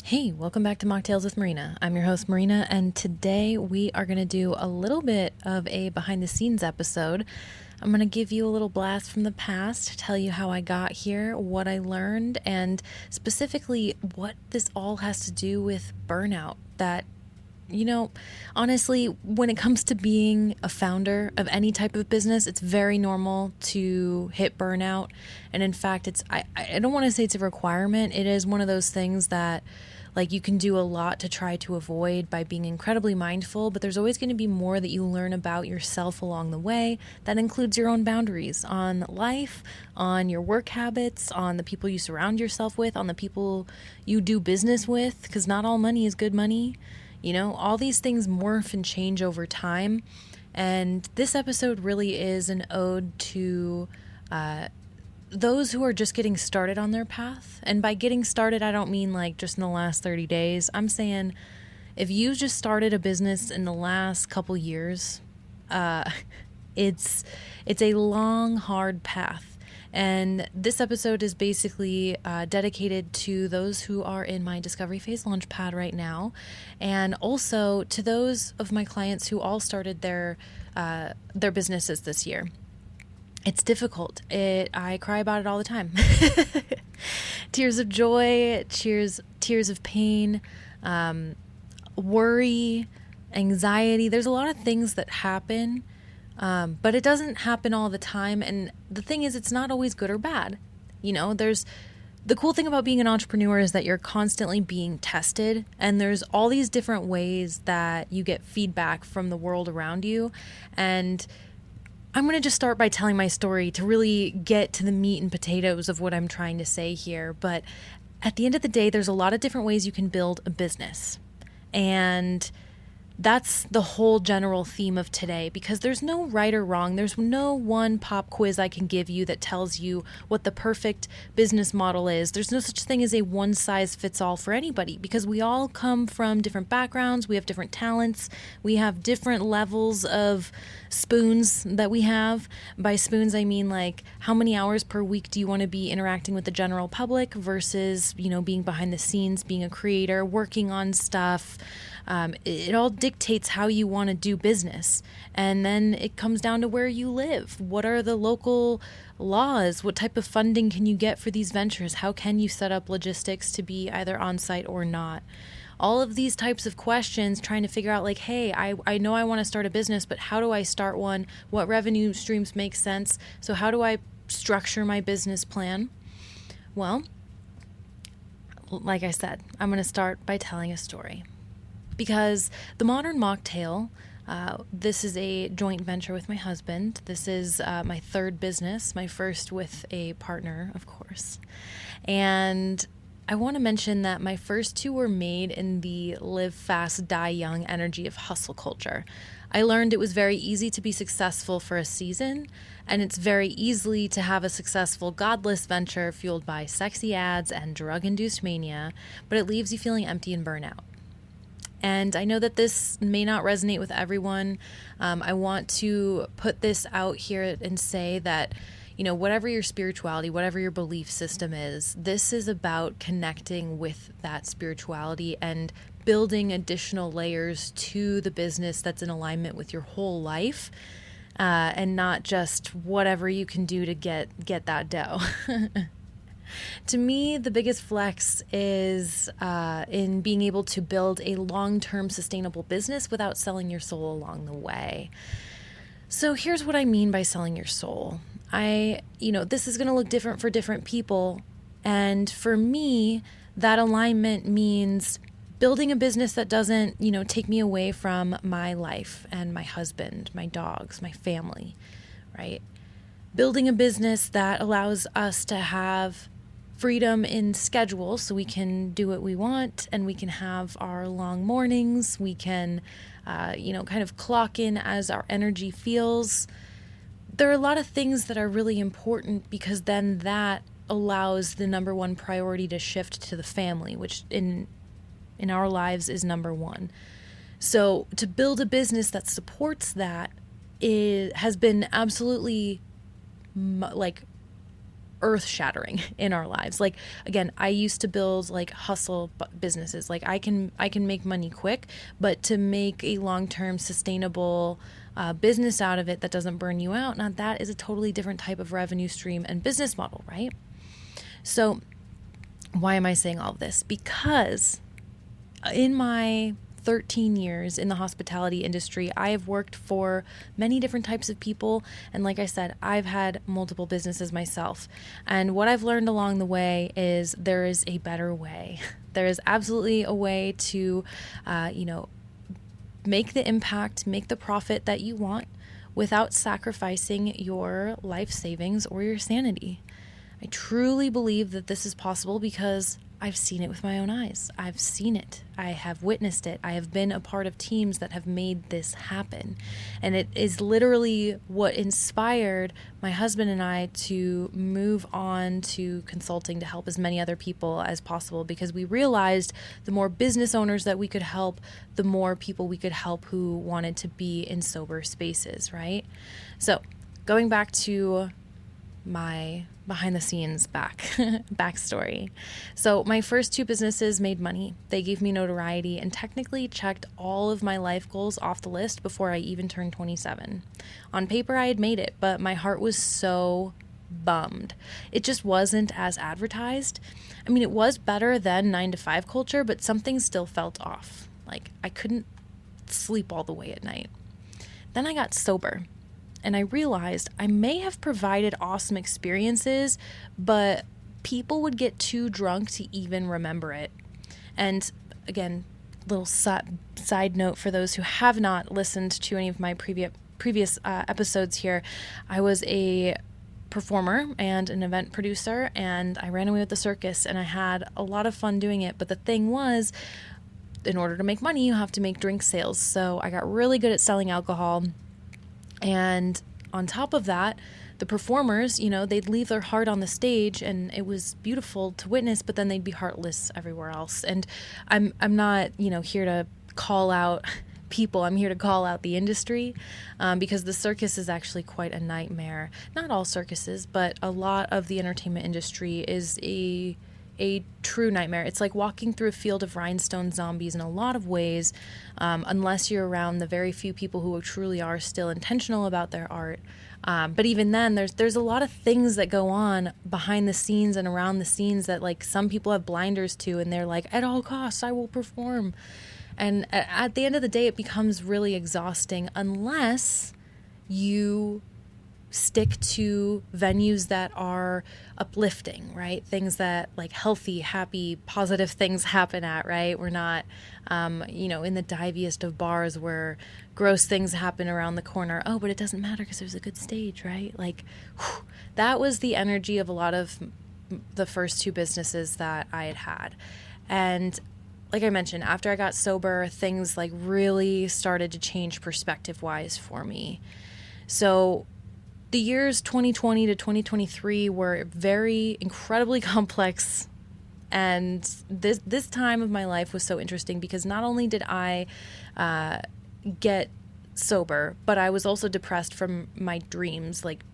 Hey, welcome back to Mocktails with Marina. I'm your host, Marina, and today we are going to do a little bit of a behind the scenes episode. I'm going to give you a little blast from the past, tell you how I got here, what I learned, and specifically what this all has to do with burnout. Honestly, when it comes to being a founder of any type of business, it's very normal to hit burnout. And in fact, I don't want to say it's a requirement. It is one of those things that you can do a lot to try to avoid by being incredibly mindful, but there's always going to be more that you learn about yourself along the way. That includes your own boundaries on life, on your work habits, on the people you surround yourself with, on the people you do business with, because not all money is good money. All these things morph and change over time. And this episode really is an ode to those who are just getting started on their path. And by getting started, I don't mean just in the last 30 days. I'm saying if you just started a business in the last couple years, it's a long, hard path. And this episode is basically dedicated to those who are in my Discovery Phase Launchpad right now, and also to those of my clients who all started their businesses this year. It's difficult. I cry about it all the time. Tears of joy, tears of pain, worry, anxiety. There's a lot of things that happen. But it doesn't happen all the time. And the thing is, it's not always good or bad. There's the cool thing about being an entrepreneur is that you're constantly being tested, and there's all these different ways that you get feedback from the world around you. And I'm going to just start by telling my story to really get to the meat and potatoes of what I'm trying to say here. But at the end of the day, there's a lot of different ways you can build a business. And that's the whole general theme of today, because there's no right or wrong. There's no one pop quiz I can give you that tells you what the perfect business model is. There's no such thing as a one size fits all for anybody, because we all come from different backgrounds. We have different talents. We have different levels of spoons that we have. By spoons, I mean how many hours per week do you want to be interacting with the general public versus, being behind the scenes, being a creator, working on stuff. It all dictates how you want to do business. And then it comes down to where you live. What are the local laws? What type of funding can you get for these ventures? How can you set up logistics to be either on site or not? All of these types of questions, trying to figure out hey, I know I want to start a business, but how do I start one? What revenue streams make sense? So how do I structure my business plan? Well, like I said, I'm going to start by telling a story. Because the Modern Mocktail, this is a joint venture with my husband. This is my third business, my first with a partner, of course. And I want to mention that my first two were made in the live fast, die young energy of hustle culture. I learned it was very easy to be successful for a season, and it's very easy to have a successful godless venture fueled by sexy ads and drug-induced mania, but it leaves you feeling empty and burnout. And I know that this may not resonate with everyone. I want to put this out here and say that, whatever your spirituality, whatever your belief system is, this is about connecting with that spirituality and building additional layers to the business that's in alignment with your whole life, and not just whatever you can do to get that dough. To me, the biggest flex is in being able to build a long-term sustainable business without selling your soul along the way. So here's what I mean by selling your soul. This is going to look different for different people. And for me, that alignment means building a business that doesn't, take me away from my life and my husband, my dogs, my family, right? Building a business that allows us to have freedom in schedule so we can do what we want, and we can have our long mornings. We can, kind of clock in as our energy feels. There are a lot of things that are really important, because then that allows the number one priority to shift to the family, which in our lives is number one. So to build a business that supports that has been absolutely earth shattering in our lives. Like, again, I used to build like hustle businesses. Like I can make money quick, but to make a long-term sustainable business out of it that doesn't burn you out, now that is a totally different type of revenue stream and business model, right? So why am I saying all of this? Because in my 13 years in the hospitality industry, I have worked for many different types of people. And like I said, I've had multiple businesses myself. And what I've learned along the way is there is a better way. There is absolutely a way to, make the impact, make the profit that you want without sacrificing your life savings or your sanity. I truly believe that this is possible because I've seen it with my own eyes. I've seen it. I have witnessed it. I have been a part of teams that have made this happen. And it is literally what inspired my husband and I to move on to consulting to help as many other people as possible, because we realized the more business owners that we could help, the more people we could help who wanted to be in sober spaces, right? So going back to my behind the scenes backstory. So my first two businesses made money. They gave me notoriety and technically checked all of my life goals off the list before I even turned 27. On paper, I had made it, but my heart was so bummed. It just wasn't as advertised. I mean, it was better than 9-to-5 culture, but something still felt off. Like I couldn't sleep all the way at night. Then I got sober. And I realized I may have provided awesome experiences, but people would get too drunk to even remember it. And again, little side note for those who have not listened to any of my previous episodes here, I was a performer and an event producer, and I ran away with the circus, and I had a lot of fun doing it. But the thing was, in order to make money, you have to make drink sales. So I got really good at selling alcohol. And on top of that, the performers, they'd leave their heart on the stage, and it was beautiful to witness, but then they'd be heartless everywhere else. And I'm not, here to call out people. I'm here to call out the industry, because the circus is actually quite a nightmare. Not all circuses, but a lot of the entertainment industry is a true nightmare. It's like walking through a field of rhinestone zombies in a lot of ways, unless you're around the very few people who truly are still intentional about their art. But even then, there's a lot of things that go on behind the scenes and around the scenes that like some people have blinders to, and they're like, at all costs, I will perform. And at the end of the day, it becomes really exhausting unless you stick to venues that are uplifting, right? Things that like healthy, happy, positive things happen at, right? We're not, in the diviest of bars where gross things happen around the corner. Oh, but it doesn't matter because there's a good stage, right? Like, that was the energy of a lot of the first two businesses that I had. And like I mentioned, after I got sober, things like really started to change perspective-wise for me. So the years 2020 to 2023 were very incredibly complex, and this time of my life was so interesting because not only did I get sober, but I was also depressed from my dreams, like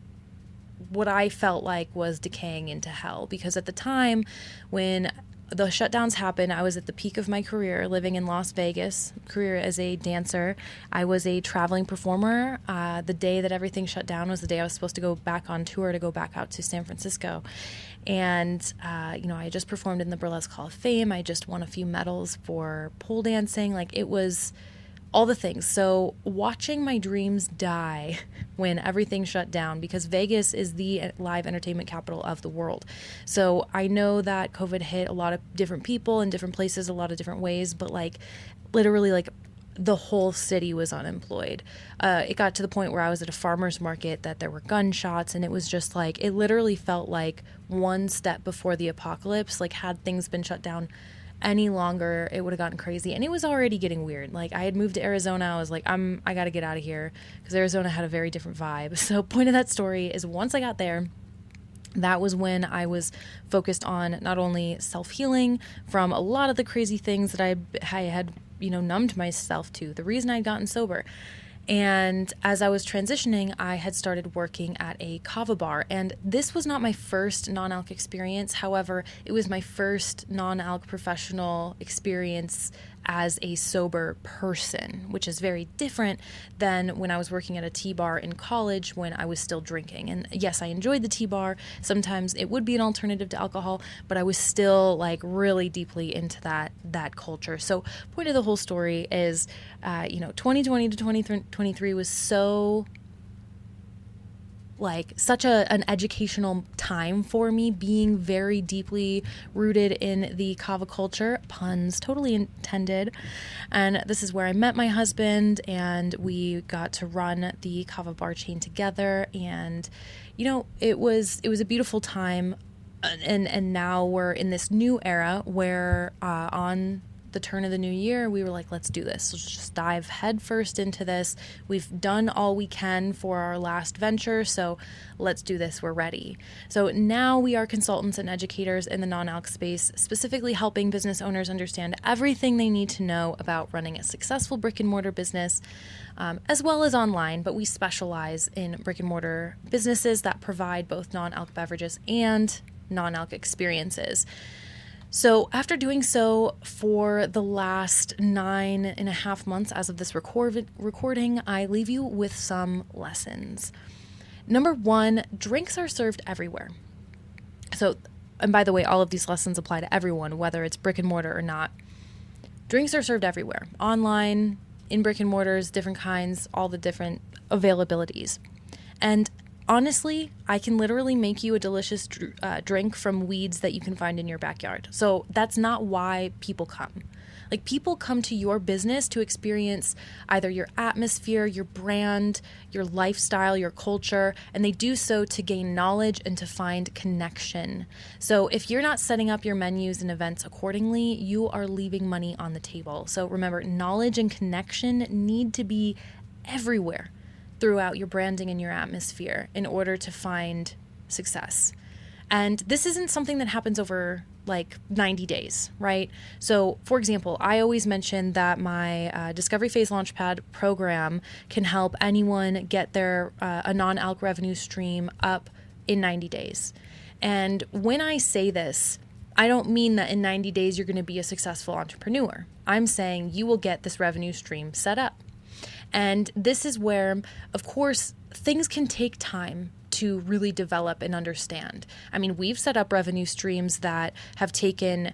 what I felt like was decaying into hell. Because at the time when the shutdowns happened, I was at the peak of my career, living in Las Vegas, career as a dancer. I was a traveling performer. The day that everything shut down was the day I was supposed to go back on tour to go back out to San Francisco. And, I just performed in the Burlesque Hall of Fame. I just won a few medals for pole dancing. Like, it was all the things. So watching my dreams die when everything shut down, because Vegas is the live entertainment capital of the world. So I know that COVID hit a lot of different people in different places, a lot of different ways, but like literally like the whole city was unemployed. It got to the point where I was at a farmer's market that there were gunshots, and it was just like, it literally felt like one step before the apocalypse. Like, had things been shut down any longer, it would have gotten crazy. And it was already getting weird. Like, I had moved to Arizona. I was like, I got to get out of here, because Arizona had a very different vibe. So point of that story is, once I got there, that was when I was focused on not only self-healing from a lot of the crazy things that I had, numbed myself to, the reason I'd gotten sober. And as I was transitioning, I had started working at a kava bar. And this was not my first non-alc experience. However, it was my first non-alc professional experience as a sober person, which is very different than when I was working at a tea bar in college when I was still drinking. And yes, I enjoyed the tea bar. Sometimes it would be an alternative to alcohol, but I was still like really deeply into that culture. So point of the whole story is, 2020 to 2023 was so such an educational time for me, being very deeply rooted in the kava culture, puns totally intended. And this is where I met my husband, and we got to run the kava bar chain together. And, it was a beautiful time. And now we're in this new era where on the turn of the new year, we were like, let's do this. Let's just dive headfirst into this. We've done all we can for our last venture, so let's do this. We're ready. So now we are consultants and educators in the non-alc space, specifically helping business owners understand everything they need to know about running a successful brick and mortar business, as well as online, but we specialize in brick and mortar businesses that provide both non-alc beverages and non-alc experiences. So after doing so for the last 9.5 months as of this recording, I leave you with some lessons. Number one, drinks are served everywhere. So, and by the way, all of these lessons apply to everyone, whether it's brick and mortar or not. Drinks are served everywhere, online, in brick and mortars, different kinds, all the different availabilities. And honestly, I can literally make you a delicious drink from weeds that you can find in your backyard. So that's not why people come. People come to your business to experience either your atmosphere, your brand, your lifestyle, your culture, and they do so to gain knowledge and to find connection. So if you're not setting up your menus and events accordingly, you are leaving money on the table. So remember, knowledge and connection need to be everywhere throughout your branding and your atmosphere in order to find success. And this isn't something that happens over 90 days, right? So for example, I always mention that my Discovery Phase Launchpad program can help anyone get their a non-alc revenue stream up in 90 days. And when I say this, I don't mean that in 90 days you're going to be a successful entrepreneur. I'm saying you will get this revenue stream set up. And this is where, of course, things can take time to really develop and understand. I mean, we've set up revenue streams that have taken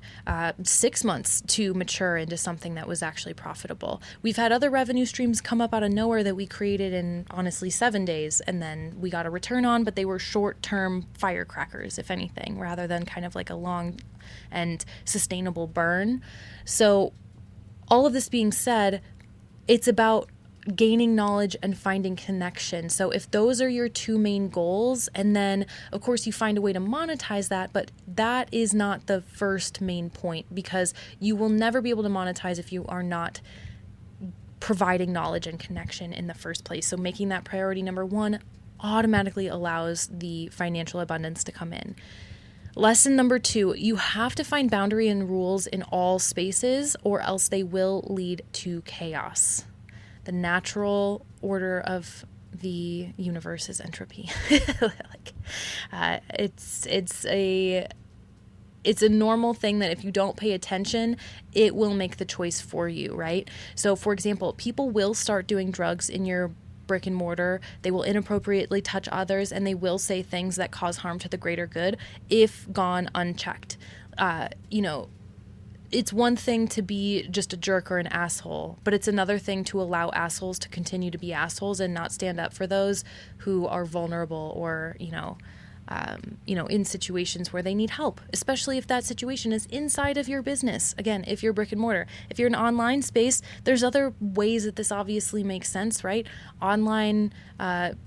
6 months to mature into something that was actually profitable. We've had other revenue streams come up out of nowhere that we created in, honestly, 7 days, and then we got a return on, but they were short-term firecrackers, if anything, rather than kind of like a long and sustainable burn. So all of this being said, it's about gaining knowledge and finding connection. So if those are your two main goals, and then of course you find a way to monetize that, but that is not the first main point, because you will never be able to monetize if you are not providing knowledge and connection in the first place. So making that priority number one automatically allows the financial abundance to come in. Lesson number two, you have to find boundary and rules in all spaces, or else they will lead to chaos. The natural order of the universe is entropy. It's a normal thing that if you don't pay attention, it will make the choice for you, right? So for example, people will start doing drugs in your brick and mortar. They will inappropriately touch others, and they will say things that cause harm to the greater good if gone unchecked. It's one thing to be just a jerk or an asshole, but it's another thing to allow assholes to continue to be assholes and not stand up for those who are vulnerable or, in situations where they need help, especially if that situation is inside of your business. Again, if you're brick and mortar, if you're an online space, there's other ways that this obviously makes sense, right? Online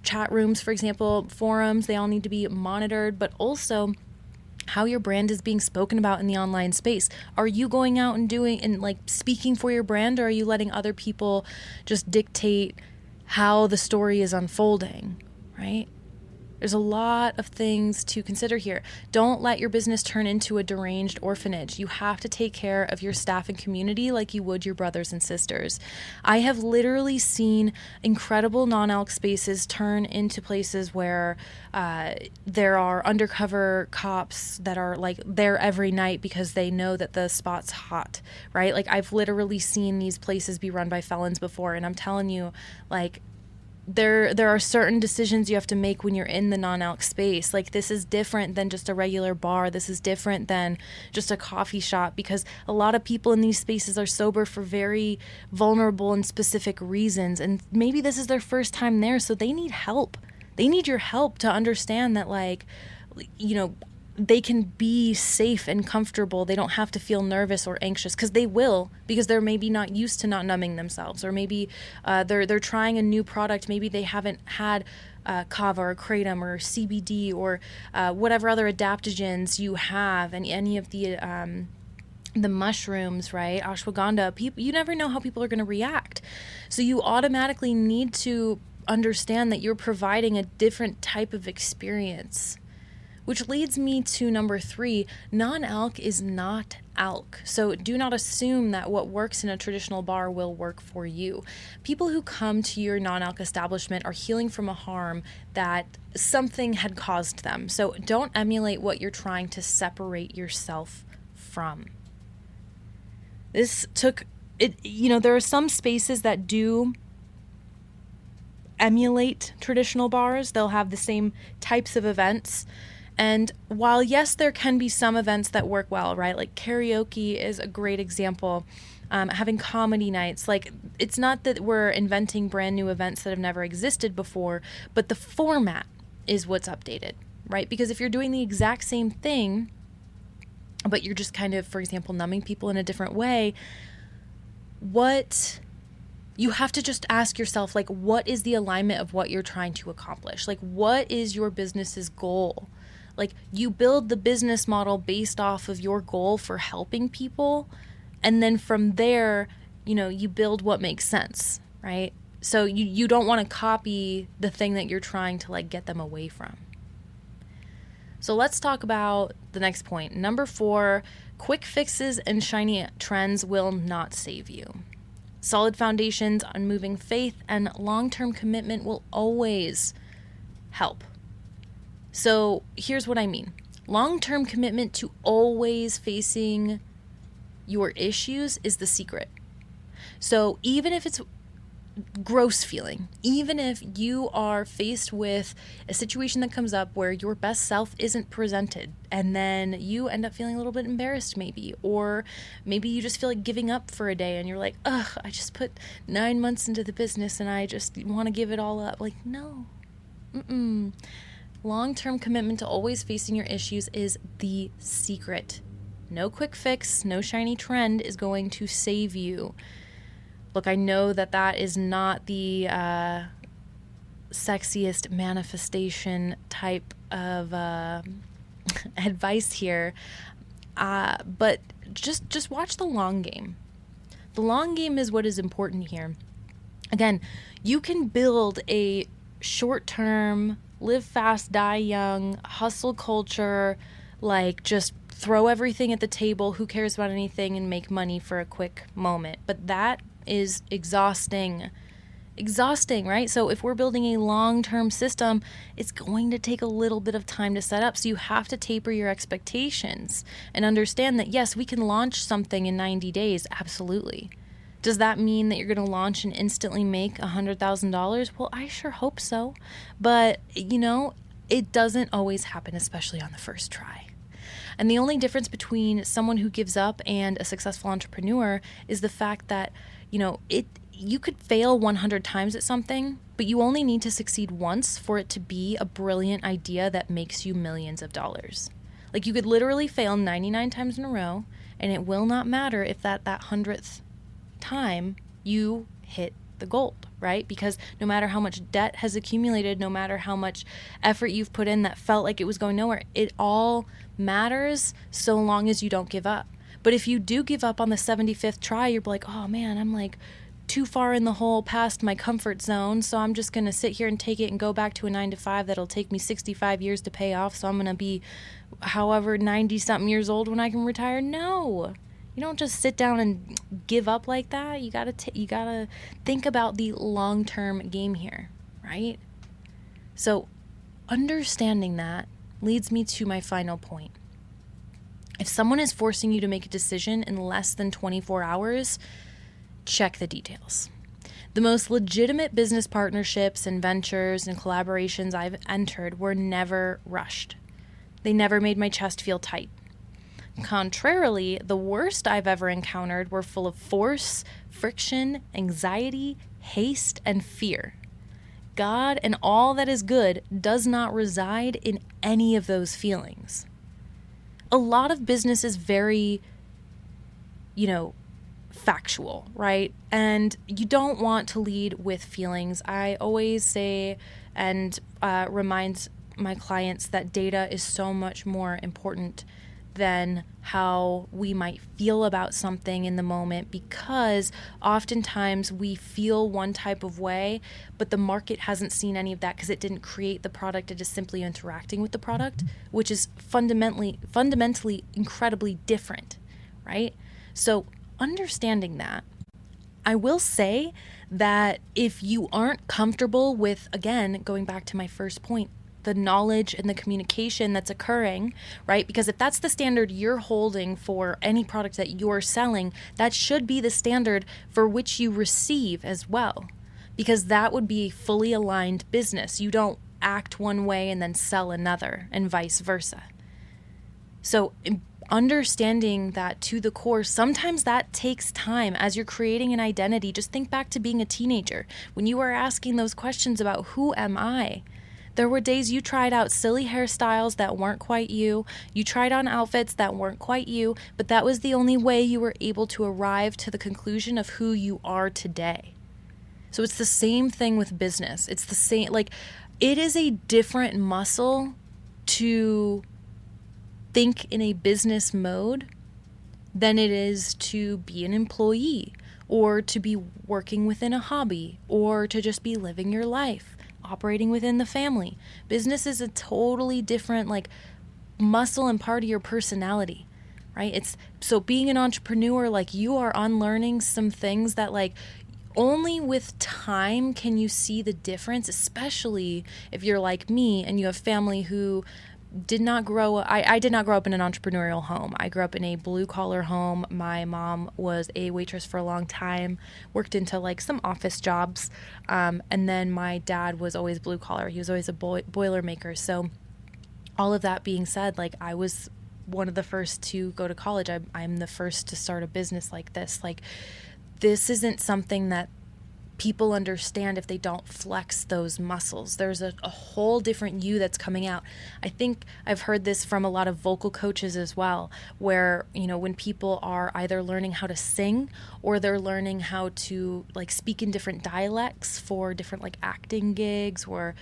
chat rooms, for example, forums, they all need to be monitored, but also how your brand is being spoken about in the online space. Are you going out and doing and speaking for your brand, or are you letting other people just dictate how the story is unfolding, right? There's a lot of things to consider here. Don't let your business turn into a deranged orphanage. You have to take care of your staff and community like you would your brothers and sisters. I have literally seen incredible non-alc spaces turn into places where there are undercover cops that are like there every night because they know that the spot's hot, right? Like I've literally seen these places be run by felons before, and I'm telling you, like, there are certain decisions you have to make when you're in the non-alc space. Like, this is different than just a regular bar. This is different than just a coffee shop, because a lot of people in these spaces are sober for very vulnerable and specific reasons. And maybe this is their first time there, so they need help. They need your help to understand that, like, you know, they can be safe and comfortable. They don't have to feel nervous or anxious, because they will, because they're maybe not used to not numbing themselves, or maybe they're trying a new product. Maybe they haven't had kava or kratom or CBD or whatever other adaptogens you have, and any of the mushrooms, right? Ashwagandha. You never know how people are going to react. So you automatically need to understand that you're providing a different type of experience. Which leads me to number 3, non-alc is not alc. So do not assume that what works in a traditional bar will work for you. People who come to your non-alc establishment are healing from a harm that something had caused them. So don't emulate what you're trying to separate yourself from. This took it, you know, there are some spaces that do emulate traditional bars. They'll have the same types of events. And while, yes, there can be some events that work well, right? Like karaoke is a great example. Having comedy nights, like, it's not that we're inventing brand new events that have never existed before, but the format is what's updated, right? Because if you're doing the exact same thing, but you're just kind of, for example, numbing people in a different way, you have to just ask yourself, like, what is the alignment of what you're trying to accomplish? Like, what is your business's goal? Like, you build the business model based off of your goal for helping people. And then from there, you know, you build what makes sense, right? So you don't want to copy the thing that you're trying to, like, get them away from. So let's talk about the next point. Number 4, quick fixes and shiny trends will not save you. Solid foundations, unmoving faith, and long-term commitment will always help. So here's what I mean. Long-term commitment to always facing your issues is the secret. So even if it's gross feeling, even if you are faced with a situation that comes up where your best self isn't presented, and then you end up feeling a little bit embarrassed maybe, or maybe you just feel like giving up for a day and you're like, ugh, I just put 9 months into the business and I just want to give it all up. Like, no. Long-term commitment to always facing your issues is the secret. No quick fix, no shiny trend is going to save you. Look, I know that is not the sexiest manifestation type of advice here, but just watch the long game. The long game is what is important here. Again, you can build a short-term, live fast, die young, hustle culture, like just throw everything at the table, who cares about anything, and make money for a quick moment. But that is exhausting, right? So if we're building a long-term system, it's going to take a little bit of time to set up. So you have to taper your expectations and understand that, yes, we can launch something in 90 days. Absolutely. Does that mean that you're going to launch and instantly make $100,000? Well, I sure hope so. But, you know, it doesn't always happen, especially on the first try. And the only difference between someone who gives up and a successful entrepreneur is the fact that, you know, you could fail 100 times at something, but you only need to succeed once for it to be a brilliant idea that makes you millions of dollars. Like, you could literally fail 99 times in a row, and it will not matter if that 100th time you hit the gold, right? Because no matter how much debt has accumulated, no matter how much effort you've put in that felt like it was going nowhere, it all matters so long as you don't give up. But if you do give up on the 75th try, you're like, oh man, I'm like too far in the hole past my comfort zone, so I'm just going to sit here and take it and go back to a 9 to 5 that'll take me 65 years to pay off, so I'm going to be however 90 something years old when I can retire. No. You don't just sit down and give up like that. You got to think about the long-term game here, right? So understanding that leads me to my final point. If someone is forcing you to make a decision in less than 24 hours, check the details. The most legitimate business partnerships and ventures and collaborations I've entered were never rushed. They never made my chest feel tight. Contrarily, the worst I've ever encountered were full of force, friction, anxiety, haste, and fear. God and all that is good does not reside in any of those feelings. A lot of business is very, factual, right? And you don't want to lead with feelings. I always say and remind my clients that data is so much more important than how we might feel about something in the moment, because oftentimes we feel one type of way, but the market hasn't seen any of that because it didn't create the product. It is simply interacting with the product, which is fundamentally incredibly different, right? So understanding that, I will say that if you aren't comfortable with, again, going back to my first point, the knowledge and the communication that's occurring, right? Because if that's the standard you're holding for any product that you're selling, that should be the standard for which you receive as well, because that would be fully aligned business. You don't act one way and then sell another, and vice versa. So understanding that to the core, sometimes that takes time as you're creating an identity. Just think back to being a teenager when you were asking those questions about who am I? There were days you tried out silly hairstyles that weren't quite you. You tried on outfits that weren't quite you, but that was the only way you were able to arrive to the conclusion of who you are today. So it's the same thing with business. It's the same, it is a different muscle to think in a business mode than it is to be an employee, or to be working within a hobby, or to just be living your life, operating within the family. Business is a totally different muscle and part of your personality, right? It's so being an entrepreneur, you are unlearning some things that only with time can you see the difference, especially if you're like me and you have family who did not grow up. I did not grow up in an entrepreneurial home. I grew up in a blue-collar home. My mom was a waitress for a long time, worked into some office jobs, and then my dad was always blue-collar. He was always a boiler maker. So all of that being said, I was one of the first to go to college. I'm the first to start a business like this. This isn't something that people understand if they don't flex those muscles. There's a whole different you that's coming out. I think I've heard this from a lot of vocal coaches as well, where, when people are either learning how to sing or they're learning how to speak in different dialects for different acting gigs, or,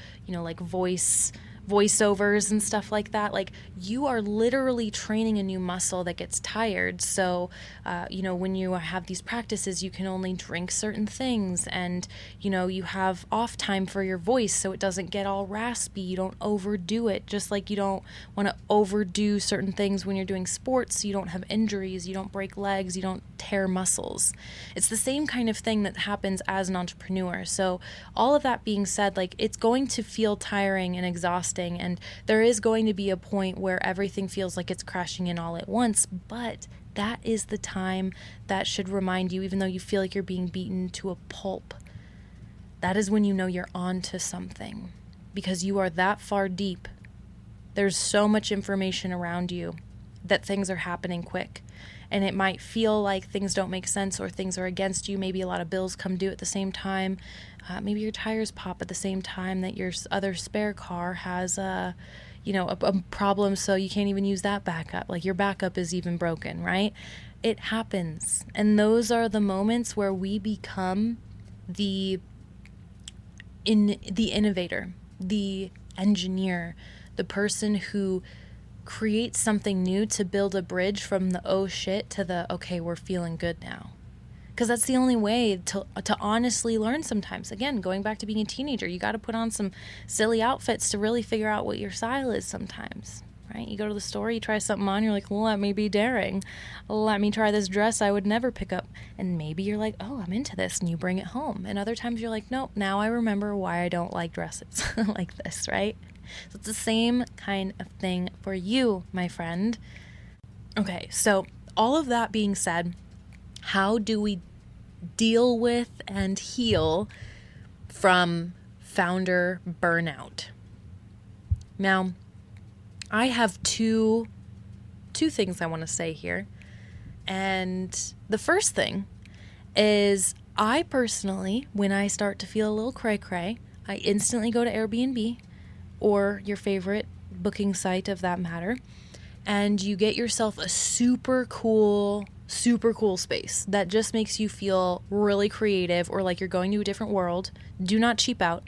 voiceovers and stuff like that, you are literally training a new muscle that gets tired. So, when you have these practices, you can only drink certain things, and, you have off time for your voice so it doesn't get all raspy. You don't overdo it, just like you don't want to overdo certain things when you're doing sports so you don't have injuries, you don't break legs, you don't tear muscles. It's the same kind of thing that happens as an entrepreneur. So all of that being said, it's going to feel tiring and exhausting, and there is going to be a point where everything feels like it's crashing in all at once, but that is the time that should remind you, even though you feel like you're being beaten to a pulp, that is when you know you're on to something, because you are that far deep. There's so much information around you that things are happening quick. And it might feel like things don't make sense or things are against you. Maybe a lot of bills come due at the same time. Maybe your tires pop at the same time that your other spare car has a problem, so you can't even use that backup. Your backup is even broken, right? It happens. And those are the moments where we become the innovator, the engineer, the person who create something new to build a bridge from the oh shit to the okay, we're feeling good now. because that's the only way to honestly learn sometimes. Again, going back to being a teenager, you got to put on some silly outfits to really figure out what your style is sometimes, right? You go to the store, you try something on, you're like, let me be daring. Let me try this dress I would never pick up. And maybe you're like, oh, I'm into this, and you bring it home. And other times you're like, nope, now I remember why I don't like dresses like this, right? So it's the same kind of thing for you, my friend. Okay, so all of that being said, how do we deal with and heal from founder burnout? Now, I have two things I want to say here. And the first thing is, I personally, when I start to feel a little cray-cray, I instantly go to Airbnb or your favorite booking site of that matter, and you get yourself a super cool space that just makes you feel really creative or like you're going to a different world. Do not cheap out.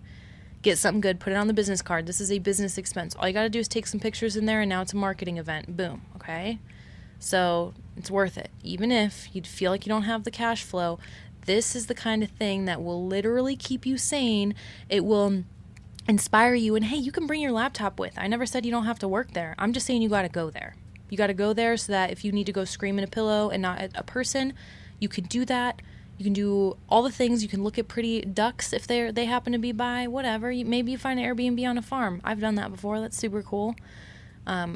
Get something good, put it on the business card. This is a business expense. All you got to do is take some pictures in there, and now it's a marketing event. Boom, okay? So it's worth it. Even if you'd feel like you don't have the cash flow, this is the kind of thing that will literally keep you sane. It will inspire you, and hey, you can bring your laptop with. I never said you don't have to work there. I'm just saying you got to go there. You got to go there so that if you need to go scream in a pillow and not at a person, you can do that. You can do all the things. You can look at pretty ducks if they happen to be by, whatever. Maybe you find an Airbnb on a farm. I've done that before. That's super cool.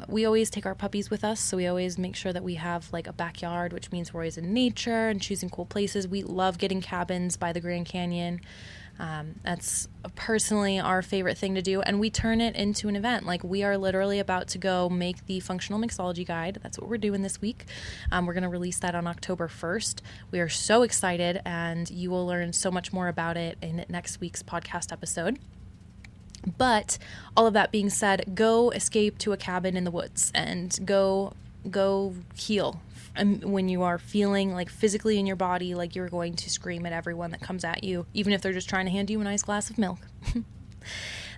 We always take our puppies with us, so we always make sure that we have like a backyard, which means we're always in nature and choosing cool places. We love getting cabins by the Grand Canyon. That's personally our favorite thing to do, and we turn it into an event. Like, we are literally about to go make the functional mixology guide. That's what we're doing this week. We're going to release that on October 1st. We are so excited, and you will learn so much more about it in next week's podcast episode. But all of that being said, go escape to a cabin in the woods and go heal. When you are feeling like physically in your body like you're going to scream at everyone that comes at you, even if they're just trying to hand you a nice glass of milk.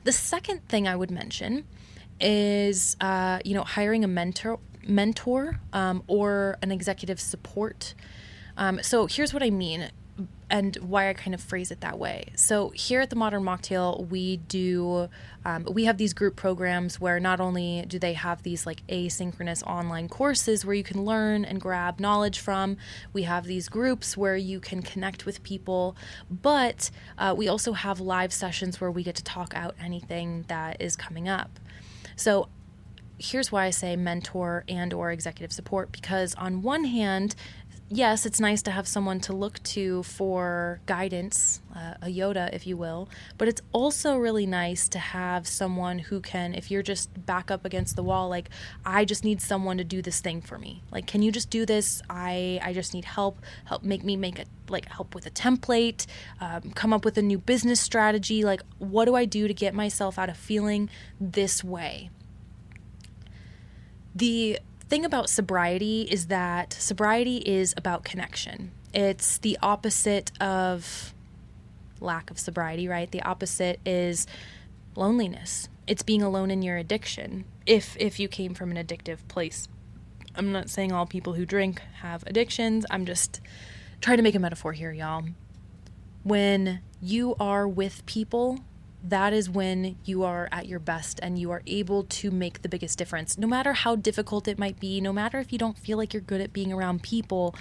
The second thing I would mention is hiring a mentor or an executive support. So here's what I mean and why I kind of phrase it that way. So here at the Modern Mocktail, we have these group programs where not only do they have these like asynchronous online courses where you can learn and grab knowledge from, we have these groups where you can connect with people, but we also have live sessions where we get to talk out anything that is coming up. So here's why I say mentor and or executive support, because on one hand, yes, it's nice to have someone to look to for guidance, a Yoda, if you will, but it's also really nice to have someone who can, if you're just back up against the wall, like, I just need someone to do this thing for me. Like, can you just do this? I just need help make help with a template, come up with a new business strategy. Like, what do I do to get myself out of feeling this way? The thing about sobriety is that sobriety is about connection. It's the opposite of lack of sobriety, right? The opposite is loneliness. It's being alone in your addiction. If you came from an addictive place. I'm not saying all people who drink have addictions. I'm just trying to make a metaphor here, y'all. When you are with people, that is when you are at your best and you are able to make the biggest difference. No matter how difficult it might be, no matter if you don't feel like you're good at being around people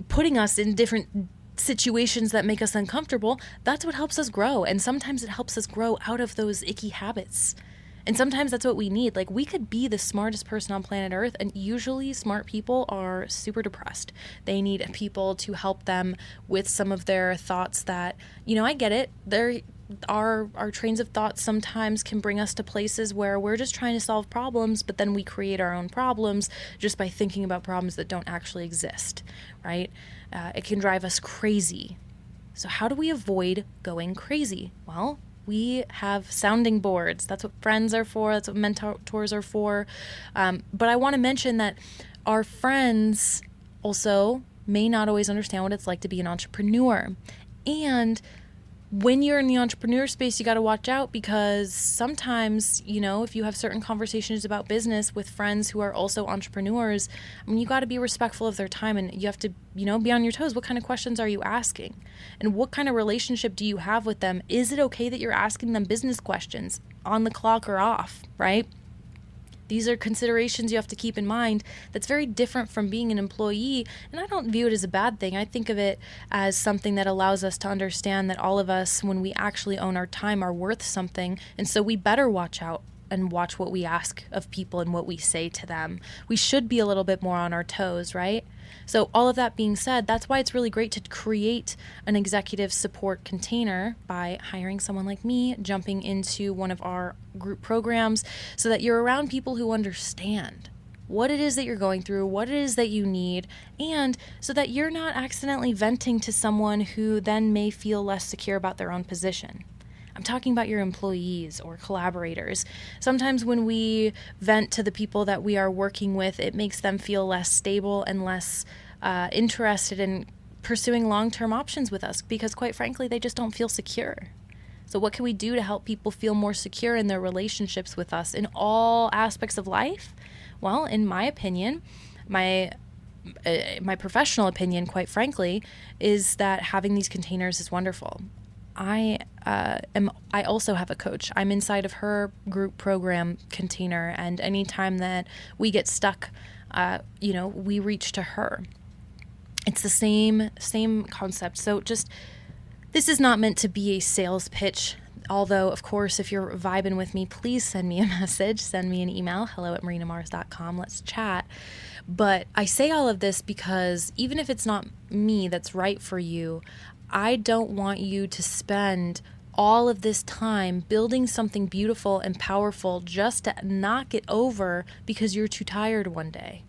putting us in different situations that make us uncomfortable, that's what helps us grow. And sometimes it helps us grow out of those icky habits. And sometimes that's what we need. Like, we could be the smartest person on planet Earth, and usually smart people are super depressed. They need people to help them with some of their thoughts that, I get it. Our trains of thought sometimes can bring us to places where we're just trying to solve problems, but then we create our own problems just by thinking about problems that don't actually exist, right? It can drive us crazy. So how do we avoid going crazy? Well, we have sounding boards. That's what friends are for. That's what mentors are for. But I want to mention that our friends also may not always understand what it's like to be an entrepreneur. And When you're in the entrepreneur space, you got to watch out, because sometimes, if you have certain conversations about business with friends who are also entrepreneurs, you got to be respectful of their time, and you have to, be on your toes. What kind of questions are you asking? And what kind of relationship do you have with them? Is it okay that you're asking them business questions on the clock or off, right? These are considerations you have to keep in mind. That's very different from being an employee. And I don't view it as a bad thing. I think of it as something that allows us to understand that all of us, when we actually own our time, are worth something. And so we better watch out and watch what we ask of people and what we say to them. We should be a little bit more on our toes, right? So all of that being said, that's why it's really great to create an executive support container by hiring someone like me, jumping into one of our group programs, so that you're around people who understand what it is that you're going through, what it is that you need, and so that you're not accidentally venting to someone who then may feel less secure about their own position. I'm talking about your employees or collaborators. Sometimes when we vent to the people that we are working with, it makes them feel less stable and less interested in pursuing long-term options with us, because quite frankly, they just don't feel secure. So what can we do to help people feel more secure in their relationships with us in all aspects of life? Well, in my opinion, my professional opinion, quite frankly, is that having these containers is wonderful. I also have a coach. I'm inside of her group program container, and anytime that we get stuck, we reach to her. It's the same concept. So this is not meant to be a sales pitch. Although, of course, if you're vibing with me, please send me a message, send me an email, hello@marinamars.com. Let's chat. But I say all of this because even if it's not me that's right for you, I don't want you to spend all of this time building something beautiful and powerful just to knock it over because you're too tired one day,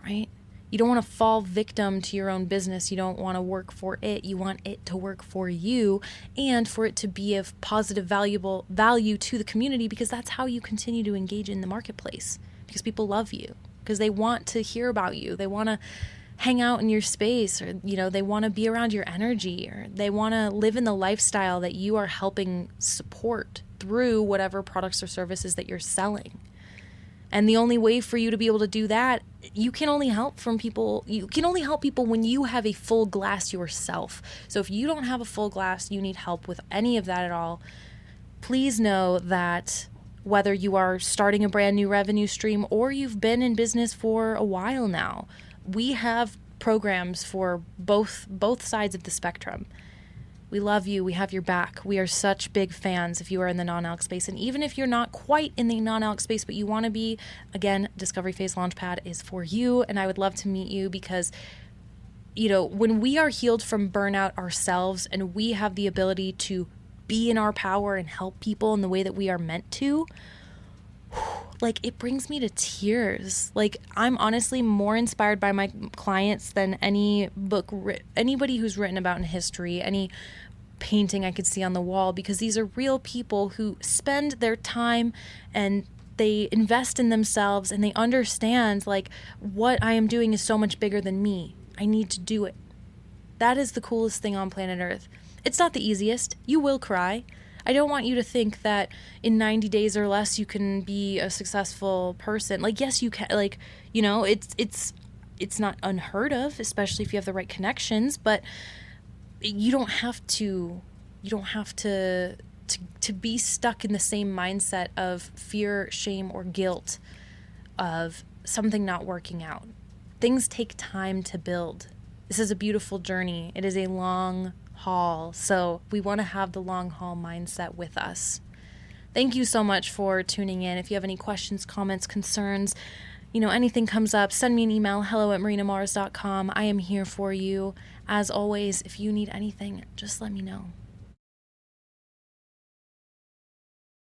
right? You don't want to fall victim to your own business. You don't want to work for it. You want it to work for you and for it to be of positive, valuable value to the community, because that's how you continue to engage in the marketplace, because people love you, because they want to hear about you. They want to hang out in your space, or they want to be around your energy, or they want to live in the lifestyle that you are helping support through whatever products or services that you're selling. And the only way for you to be able to do that, you can only help people when you have a full glass yourself. So if you don't have a full glass, you need help with any of that at all, please know that whether you are starting a brand new revenue stream or you've been in business for a while now, we have programs for both sides of the spectrum. We love you. We have your back. We are such big fans if you are in the non-alc space. And even if you're not quite in the non-alc space, but you want to be, again, Discovery Phase Launchpad is for you. And I would love to meet you, because, when we are healed from burnout ourselves and we have the ability to be in our power and help people in the way that we are meant to, it brings me to tears. I'm honestly more inspired by my clients than any book, anybody who's written about in history, any painting I could see on the wall, because these are real people who spend their time and they invest in themselves, and they understand what I am doing is so much bigger than me. I need to do it. That is the coolest thing on planet Earth. It's not the easiest. You will cry. I don't want you to think that in 90 days or less you can be a successful person. Yes, you can. It's not unheard of, especially if you have the right connections. But you don't have to. You don't have to be stuck in the same mindset of fear, shame, or guilt of something not working out. Things take time to build. This is a beautiful journey. It is a long haul. So we want to have the long haul mindset with us. Thank you so much for tuning in. If you have any questions, comments, concerns, anything comes up, send me an email, hello@marinamars.com. I am here for you. As always, if you need anything, just let me know.